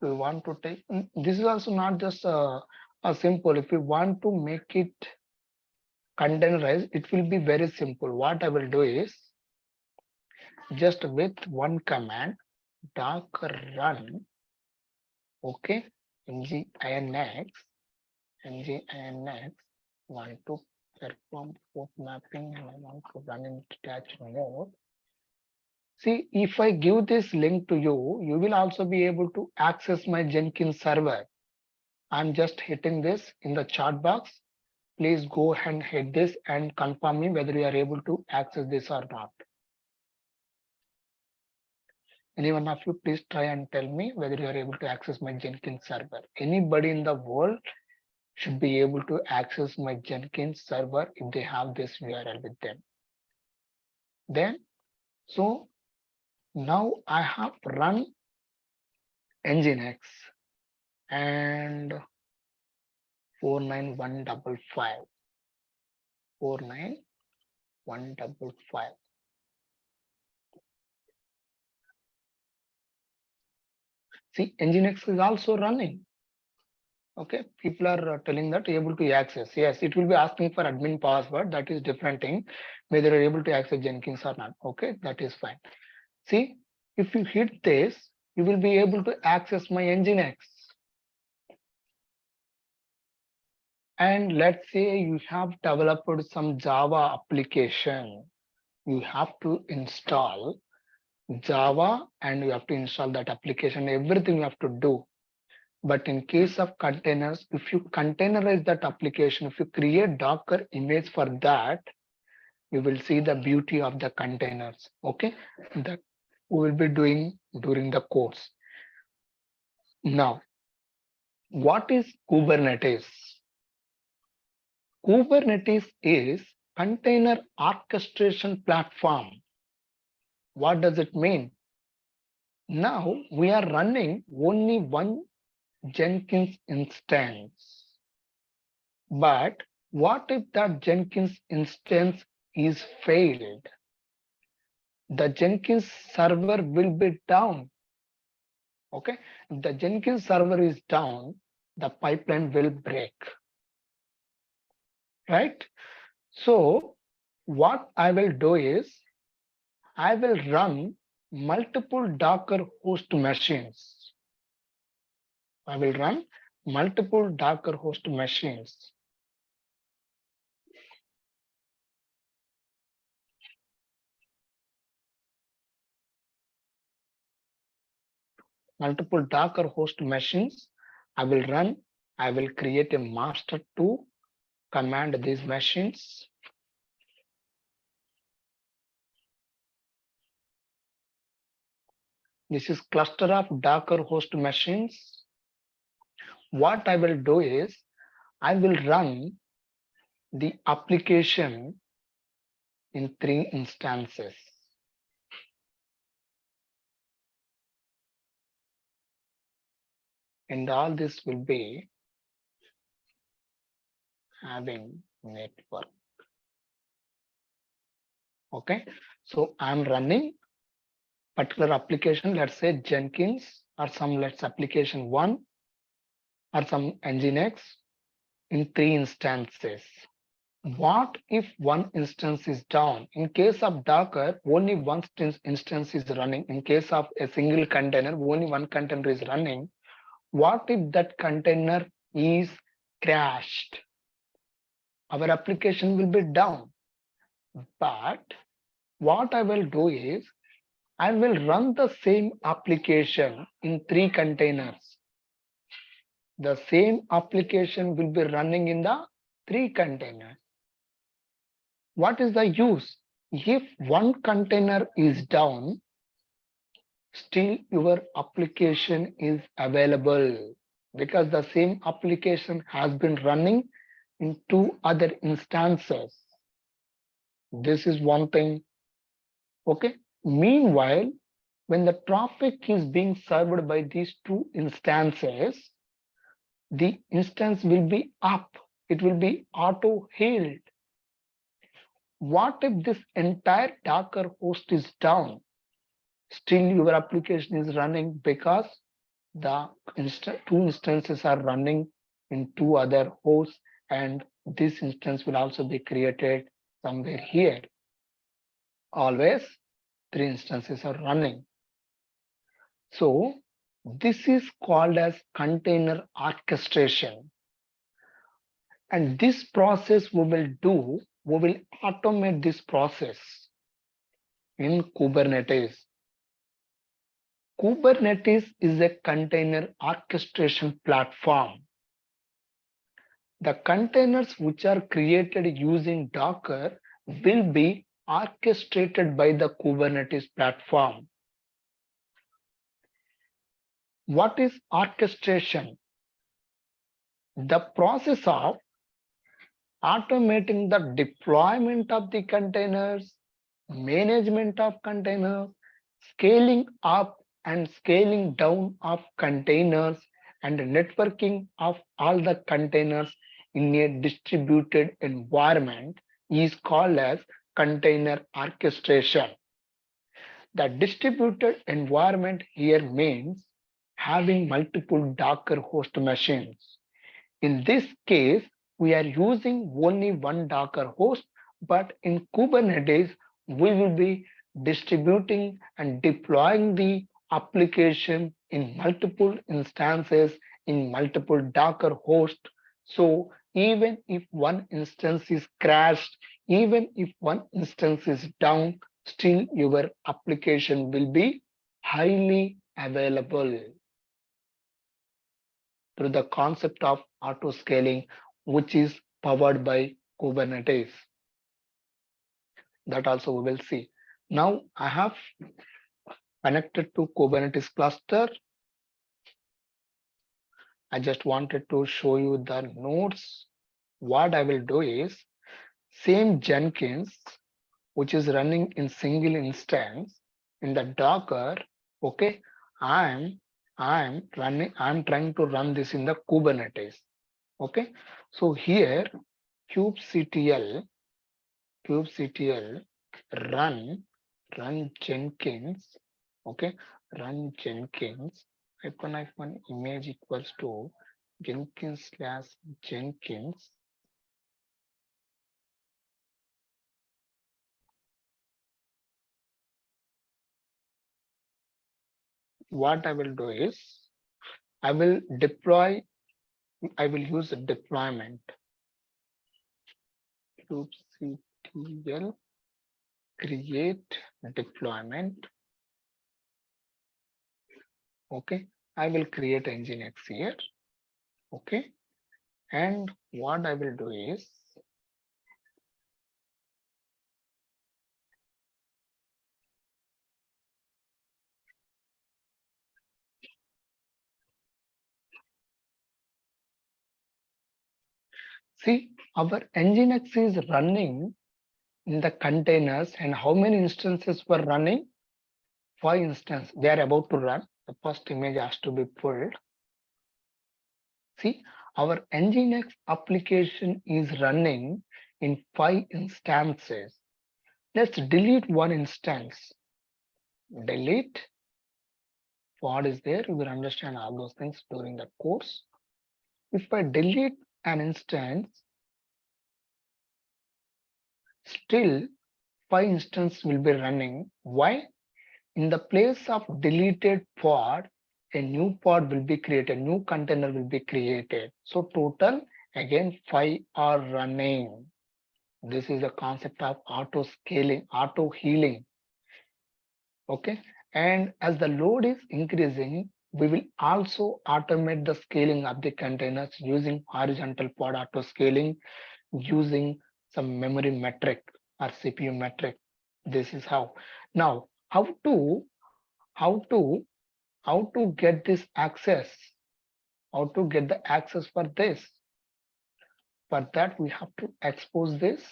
we want to take this is also not just a simple. If we want to make it containerized, it will be very simple. What I will do is just with one command, docker run, okay, nginx, want to perform port mapping and I want to run in detached mode. See, if I give this link to you, you will also be able to access my Jenkins server. I'm just hitting this in the chat box. Please go and hit this and confirm me whether you are able to access this or not. Any one of you, please try and tell me whether you are able to access my Jenkins server. Anybody in the world should be able to access my Jenkins server if they have this URL with them. Then, so now I have run Nginx and 49155. 49155. See, Nginx is also running. Okay, people are telling that able to access. Yes, it will be asking for admin password. That is different thing. Whether you're able to access Jenkins or not. Okay, that is fine. See, if you hit this, you will be able to access my Nginx. And let's say you have developed some Java application. You have to install Java and you have to install that application. Everything you have to do. But in case of containers, if you containerize that application, if you create Docker image for that, you will see the beauty of the containers. Okay, that we will be doing during the course. Now, what is Kubernetes? Kubernetes is container orchestration platform. What does it mean? Now we are running only one Jenkins instance. But what if that Jenkins instance is failed? The Jenkins server will be down. Okay, if the Jenkins server is down, the pipeline will break. Right? So what I will do is I will run multiple Docker host machines. I will run multiple Docker host machines. multiple Docker host machines. I will create a master to command these machines. This is cluster of Docker host machines. What I will do is I will run the application in 3 instances. And all this will be having network. Okay, so I'm running particular application, let's say Jenkins or some let's application 1 or some Nginx in 3 instances. What if one instance is down? In case of Docker, only one instance is running. In case of a single container, only one container is running. What if that container is crashed? Our application will be down. But what I will do is I will run the same application in 3 containers. The same application will be running in the 3 containers. What is the use? If one container is down, still your application is available because the same application has been running in 2 other instances. This is one thing. Okay. Meanwhile, when the traffic is being served by these 2 instances, the instance will be up. It will be auto-healed. What if this entire Docker host is down? Still your application is running because the 2 instances are running in 2 other hosts, and this instance will also be created somewhere here. Always 3 instances are running. So this is called as container orchestration. And this process we will automate this process in Kubernetes. Kubernetes is a container orchestration platform. The containers which are created using Docker will be orchestrated by the Kubernetes platform. What is orchestration? The process of automating the deployment of the containers, management of containers, scaling up and scaling down of containers, and networking of all the containers in a distributed environment is called as container orchestration. The distributed environment here means having multiple Docker host machines. In this case, we are using only one Docker host, but in Kubernetes, we will be distributing and deploying the application in multiple instances in multiple Docker hosts. So even if one instance is crashed, even if one instance is down, still your application will be highly available through the concept of auto scaling, which is powered by Kubernetes. That also we will see. Now I have connected to Kubernetes cluster. I just wanted to show you the nodes. What I will do is same Jenkins, which is running in single instance in the Docker. Okay, I'm trying to run this in the Kubernetes. Okay, so here kubectl run Jenkins. Okay, run Jenkins ---- image equals to Jenkins/Jenkins. What I will do is I will use a deployment kubectl create deployment. Okay, I will create Nginx here. Okay, and what I will do is see our Nginx is running in the containers, and how many instances were running? 5 instances. They are about to run. The first image has to be pulled. See, our Nginx application is running in 5 instances. Let's delete one instance. Delete. What is there? You will understand all those things during the course. If I delete an instance, still 5 instances will be running. Why? In the place of deleted pod, a new pod will be created, new container will be created. So total again 5 are running. This is the concept of auto scaling, auto healing. Okay, and as the load is increasing, we will also automate the scaling of the containers using horizontal pod auto scaling, using some memory metric or CPU metric. This is how. Now, how to get this access? How to get the access for this? For that, we have to expose this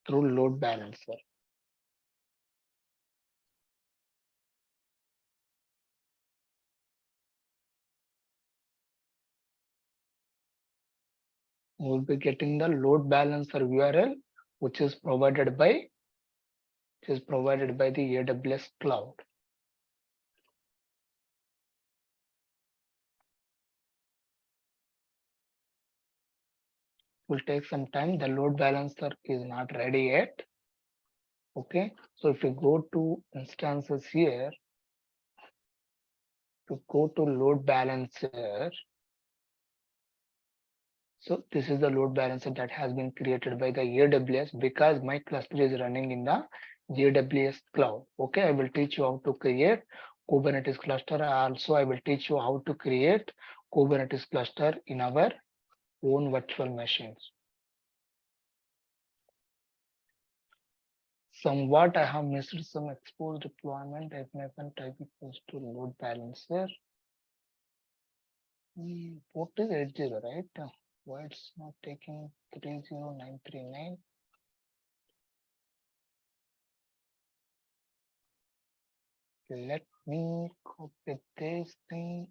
through load balancer. We'll be getting the load balancer URL, which is provided by the AWS cloud. Will take some time. The load balancer is not ready yet. Okay, so if you go to instances here, to go to load balancer, so this is the load balancer that has been created by the AWS because my cluster is running in the AWS cloud. Okay, I will teach you how to create Kubernetes cluster. Also, I will teach you how to create Kubernetes cluster in our own virtual machines. Somewhat I have missed some expose deployment. I can type equals to load balancer. Port is 80, right? Why it's not taking 30939? Let me copy this thing.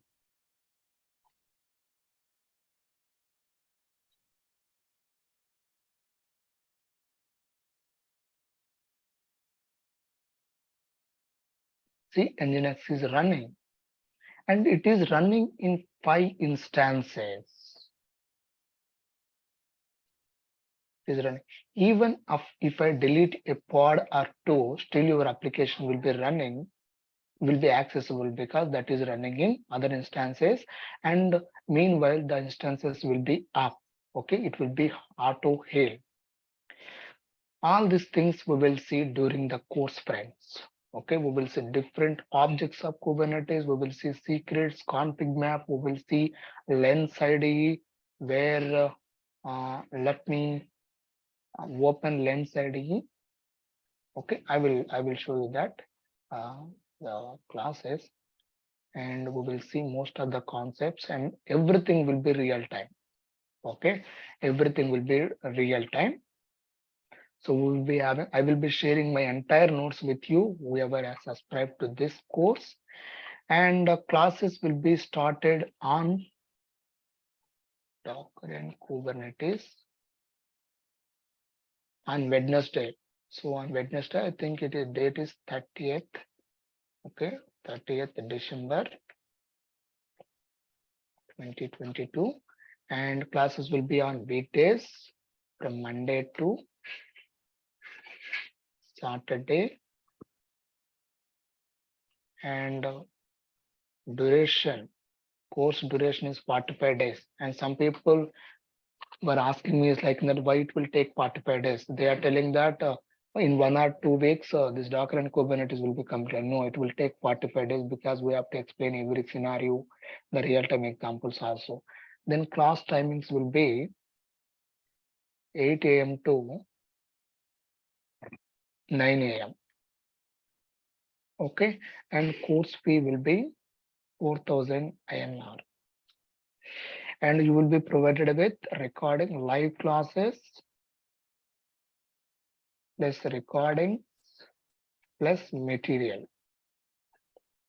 See, Nginx is running, and it is running in 5 instances. It is running. Even if I delete a pod or two, still your application will be running, will be accessible because that is running in other instances, and meanwhile the instances will be up. Okay, it will be auto heal. All these things we will see during the course, friends. Okay, we will see different objects of Kubernetes, we will see secrets, config map, we will see lens IDE, where let me open lens IDE. Okay, I will show you that the classes, and we will see most of the concepts, and everything will be real time. Okay, everything will be real time. So we will be having, I will be sharing my entire notes with you, whoever has subscribed to this course, and classes will be started on Docker and Kubernetes on Wednesday. So on Wednesday, I think it is date is 30th. Okay, 30th December 2022, and classes will be on weekdays from Monday to Saturday, and duration, course duration is 45 days. And some people were asking me is like that why it will take 45 days. They are telling that in 1 or 2 weeks, this Docker and Kubernetes will be completed. No, it will take 45 days because we have to explain every scenario, the real-time examples also. Then class timings will be 8 a.m. to 9 a.m. Okay, and course fee will be 4,000 INR. And you will be provided with recording live classes plus recording plus material.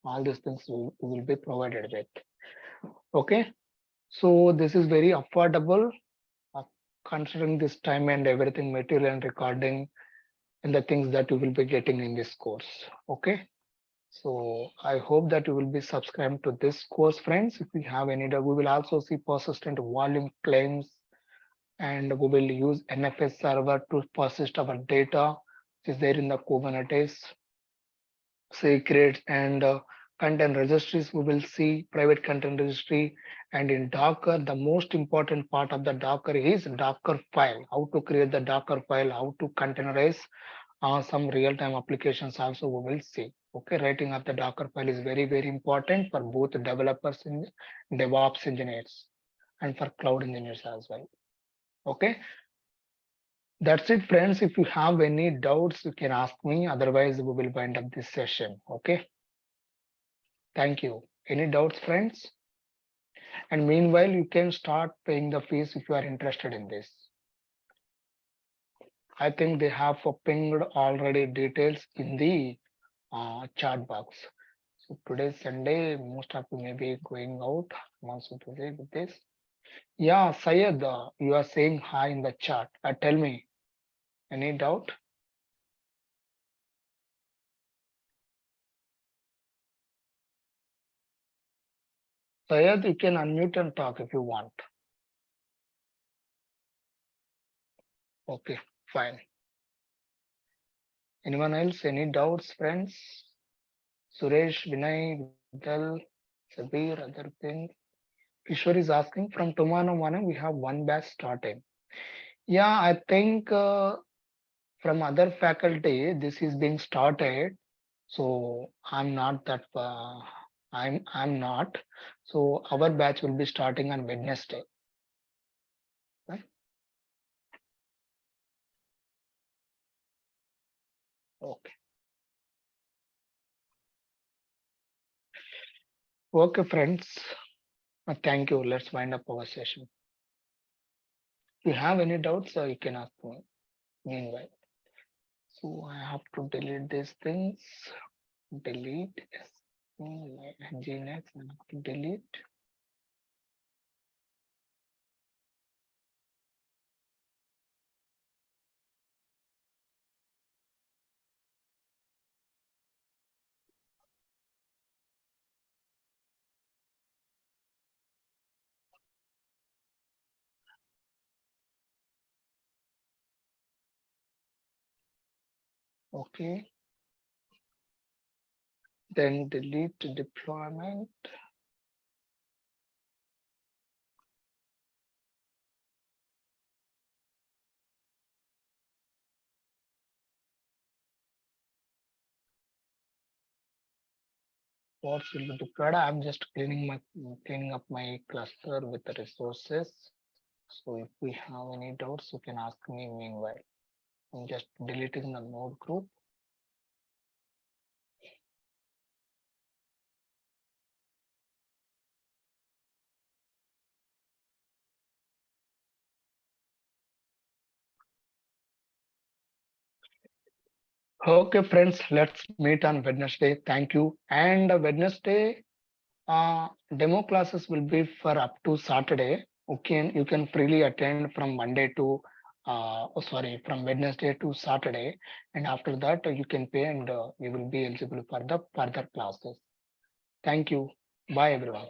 All these things will be provided with. Okay, so this is very affordable considering this time and everything, material and recording and the things that you will be getting in this course. Okay, so I hope that you will be subscribed to this course, friends. If we have any doubt, we will also see persistent volume claims, and we will use NFS server to persist our data, which is there in the Kubernetes secrets and content registries. We will see private content registry, and in Docker, the most important part of the Docker is Docker file. How to create the Docker file, how to containerize some real-time applications also we will see. Okay, writing of the Docker file is very important for both developers and DevOps engineers and for cloud engineers as well. Okay, that's it, friends. If you have any doubts, you can ask me. Otherwise, we will wind up this session. Okay. Thank you. Any doubts, friends? And meanwhile, you can start paying the fees if you are interested in this. I think they have pinged already details in the chat box. So today is Sunday. Most of you may be going out. I'm also busy with this. Yeah, Syed, you are saying hi in the chat. Tell me, any doubt? Syed, you can unmute and talk if you want. Okay, fine. Anyone else? Any doubts, friends? Suresh, Vinay, Vidal, Sabir, other things. Kishore is asking from tomorrow morning we have one batch starting. Yeah, I think from other faculty this is being started. So I'm not that. I'm not. So our batch will be starting on Wednesday. Right? Okay. Okay, friends. Thank you. Let's wind up our session. If you have any doubts, you can ask me. Meanwhile, so I have to delete these things. Delete Nginx. I have to delete. Okay. Then delete deployment. What will be deployed? I'm just cleaning up my cluster with the resources. So if we have any doubts, you can ask me meanwhile. I'm just deleting the node group. Okay, friends, let's meet on Wednesday. Thank you. And Wednesday, demo classes will be for up to Saturday. Okay, you can freely attend from Monday to from Wednesday to Saturday, and after that you can pay and you will be eligible for the further classes. Thank you. Bye everyone.